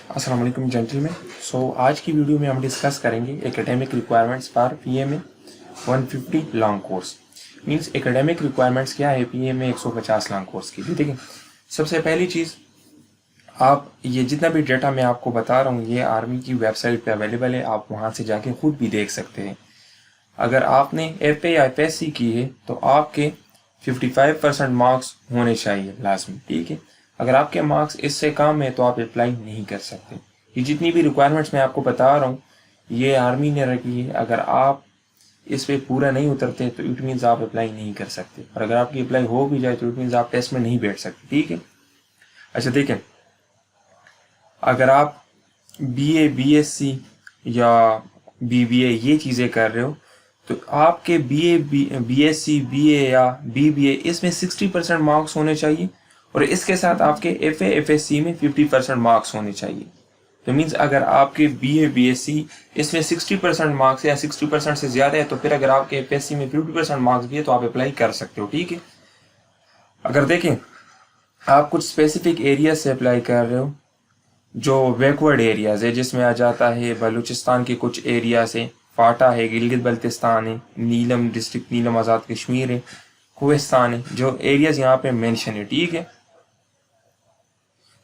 अस्सलाम वालेकुम जेंटलमैन। आज की वीडियो में हम डिस्कस करेंगे academic requirements for PMA 150 long course. Means academic requirements क्या है पीएमए 150 लॉन्ग कोर्स की। ठीक है, सबसे पहली चीज़, आप ये जितना भी डेटा मैं आपको बता रहा हूँ ये आर्मी की वेबसाइट पे अवेलेबल है, आप वहाँ से जाके खुद भी देख सकते हैं। अगर आपने एफ या एफएससी की है तो आपके 55% मार्क्स होने चाहिए लाजमी। ठीक है, अगर आपके मार्क्स इससे कम है तो आप अप्लाई नहीं कर सकते। ये जितनी भी रिक्वायरमेंट्स मैं आपको बता रहा हूँ ये आर्मी ने रखी है, अगर आप इस पे पूरा नहीं उतरते तो इट मीन्स आप अप्लाई नहीं कर सकते, और अगर आपकी अप्लाई हो भी जाए तो इट मीन्स आप टेस्ट में नहीं बैठ सकते। ठीक है, अच्छा देखें, अगर आप बीए बीएससी या बीबीए ये चीज़ें कर रहे हो तो आपके बीए बीएससी बीए या बीबीए इसमें 60% मार्क्स होने चाहिए, और इसके साथ आपके एफए एफएससी में 50% मार्क्स होने चाहिए। तो मीन्स अगर आपके बीए बीएससी इसमें 60% मार्क्स या 60% से ज़्यादा है तो फिर अगर आपके एफएससी में 50% मार्क्स भी है तो आप अप्लाई कर सकते हो। ठीक है, अगर देखें आप कुछ स्पेसिफिक एरिया से अप्लाई कर रहे हो जो बैकवर्ड एरियाज़ है, जिसमें आ जाता है बलूचिस्तान के कुछ एरिया से, फाटा है, गिलगित बल्तिस्तान है, नीलम डिस्ट्रिक्ट नीलम आज़ाद कश्मीर है, कोहिस्तान है, जो एरियाज़ यहाँ पे मेंशन है। ठीक है,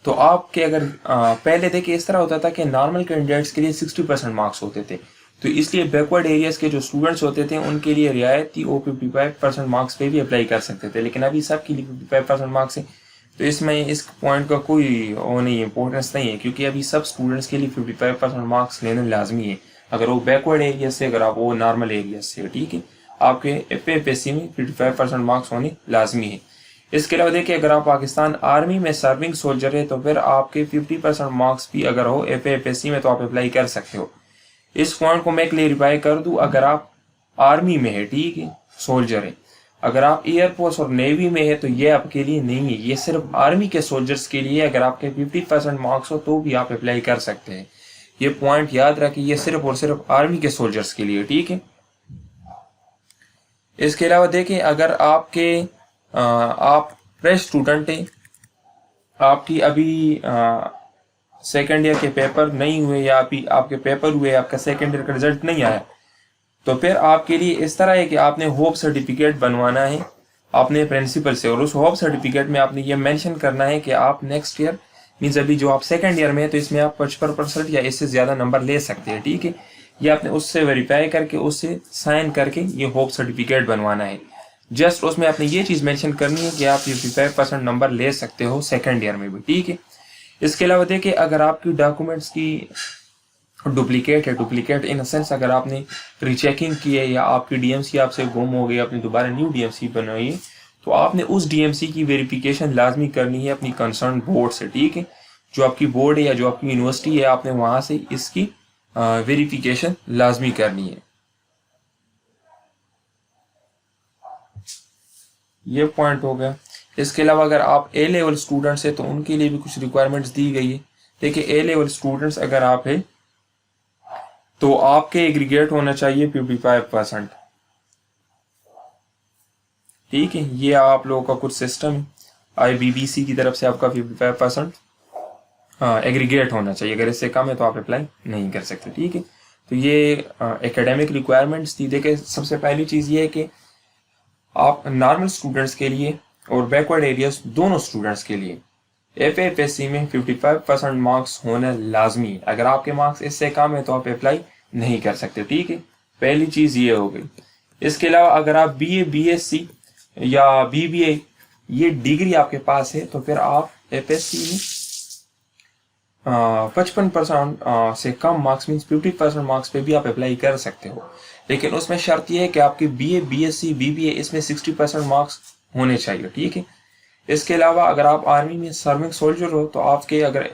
तो आपके अगर पहले देखिए इस तरह होता था कि नॉर्मल कैंडिडेट्स के लिए 60% मार्क्स होते थे, तो इसलिए बैकवर्ड एरियाज़ के जो स्टूडेंट्स होते थे उनके लिए रियायती वो 55% मार्क्स पे भी अप्लाई कर सकते थे। लेकिन अभी सबके लिए 55% मार्क्स है, तो इसमें इस पॉइंट का कोई वो नहीं है, इंपॉर्टेंस नहीं है, क्योंकि अभी सब स्टूडेंट्स के लिए 55% मार्क्स लेना लाजमी है, अगर वो बैकवर्ड एरिया से, अगर आप वो नॉर्मल एरिया से। ठीक है, आपके एफएससी में 55% मार्क्स होने लाजमी है। इसके अलावा देखिए, अगर आप पाकिस्तान आर्मी में सर्विंग सोल्जर है तो फिर आपके 50% मार्क्स भी अगर हो एफएससी में तो आप अप्लाई कर सकते हो। इस पॉइंट को मैं क्लियरिफाई कर दूं, अगर आप आर्मी में है, ठीक है, सोल्जर है, अगर आप एयरफोर्स और नेवी में है तो ये आपके लिए नहीं है, ये सिर्फ आर्मी के सोल्जर्स के लिए। अगर आपके 50% मार्क्स हो तो भी आप अप्लाई कर सकते हैं, ये पॉइंट याद रखिए, ये सिर्फ और सिर्फ आर्मी के सोल्जर्स के लिए। ठीक है, इसके अलावा देखिए, अगर आप फ्रेश स्टूडेंट हैं, आपकी अभी सेकेंड ईयर के पेपर नहीं हुए या अभी आपके पेपर हुए, आपका सेकेंड ईयर का रिजल्ट नहीं आया, तो फिर आपके लिए इस तरह है कि आपने होप सर्टिफिकेट बनवाना है अपने प्रिंसिपल से, और उस होप सर्टिफिकेट में आपने ये मेंशन करना है कि आप नेक्स्ट ईयर मीन्स अभी जो आप सेकेंड ईयर में है तो इसमें आप 55% या इससे ज़्यादा नंबर ले सकते हैं। ठीक है, ये आपने उससे वेरीफाई करके उससे साइन करके ये होप सर्टिफिकेट बनवाना है। जस्ट उसमें आपने ये चीज़ मेंशन करनी है कि आप 55% नंबर ले सकते हो सेकेंड ईयर में भी। ठीक है, इसके अलावा देखिए, अगर आपकी डॉक्यूमेंट्स की डुप्लीकेट है, डुप्लीकेट इन सेंस अगर आपने रीचेकिंग की है या आपकी डीएमसी आपसे गुम हो गई, आपने दोबारा न्यू डीएमसी बनवाई है, तो आपने उस डीएमसी की वेरिफिकेशन लाजमी करनी है अपनी कंसर्न बोर्ड से। ठीक है, जो आपकी बोर्ड है या जो आपकी यूनिवर्सिटी है, आपने वहाँ से इसकी वेरिफिकेशन लाजमी करनी है। ये पॉइंट हो गया। इसके अलावा अगर आप ए लेवल स्टूडेंट्स है तो उनके लिए भी कुछ रिक्वायरमेंट्स दी गई है। देखिए, ए लेवल स्टूडेंट्स अगर आप है तो आपके एग्रीगेट होना चाहिए 55%। ठीक है, ये आप लोगों का कुछ सिस्टम है, आईबीबीसी की तरफ से आपका 55% एग्रीगेट होना चाहिए, अगर इससे कम है तो आप अप्लाई नहीं कर सकते। ठीक है, तो ये एकेडमिक रिक्वायरमेंट्स थी। देखिए, सबसे पहली चीज़ ये है कि आप नॉर्मल स्टूडेंट्स के लिए और बैकवर्ड एरियाज दोनों स्टूडेंट्स के लिए एफएफएससी में 55% मार्क्स होना लाजमी है, अगर आपके मार्क्स इससे कम है तो आप अप्लाई नहीं कर सकते। ठीक है, पहली चीज़ ये हो गई। इसके अलावा अगर आप बीए बीएससी या बीबीए ये डिग्री आपके पास है तो फिर आप एफएससी में 55% से कम मार्क्स मीन्स 50% मार्क्स पे भी आप अप्लाई कर सकते हो, लेकिन उसमें शर्त यह है कि आपकी बीए बीएससी बीबीए इसमें 60% मार्क्स होने चाहिए। ठीक है, इसके अलावा अगर आप आर्मी में सर्विंग सोल्जर हो तो आपके अगर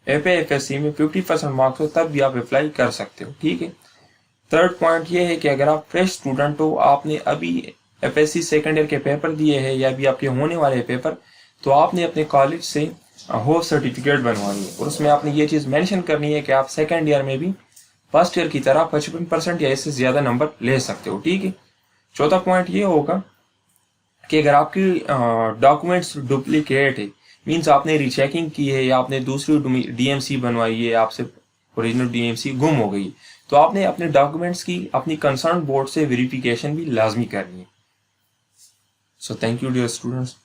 एफएफएससी में 50% मार्क्स हो तब भी आप अप्लाई कर सकते हो। ठीक है, थर्ड पॉइंट ये है कि अगर आप फ्रेश स्टूडेंट हो, आपने अभी एफएससी सेकेंड ईयर के पेपर दिए हैं या अभी आपके होने वाले पेपर, तो आपने अपने कॉलेज से होप सर्टिफिकेट बनवानी है, और उसमें आपने ये चीज़ मेंशन करनी है कि आप सेकेंड ईयर में भी फर्स्ट ईयर की तरह 55% या इससे ज़्यादा नंबर ले सकते हो। ठीक है, चौथा पॉइंट ये होगा कि अगर आपकी डॉक्यूमेंट्स डुप्लीकेट है मीन्स आपने रीचेकिंग की है या आपने दूसरी डीएमसी बनवाई है, आपसे ओरिजिनल डीएमसी गुम हो गई, तो आपने अपने डॉक्यूमेंट्स की अपनी कंसर्न बोर्ड से वेरिफिकेशन भी लाजमी करनी है। So thank you dear students.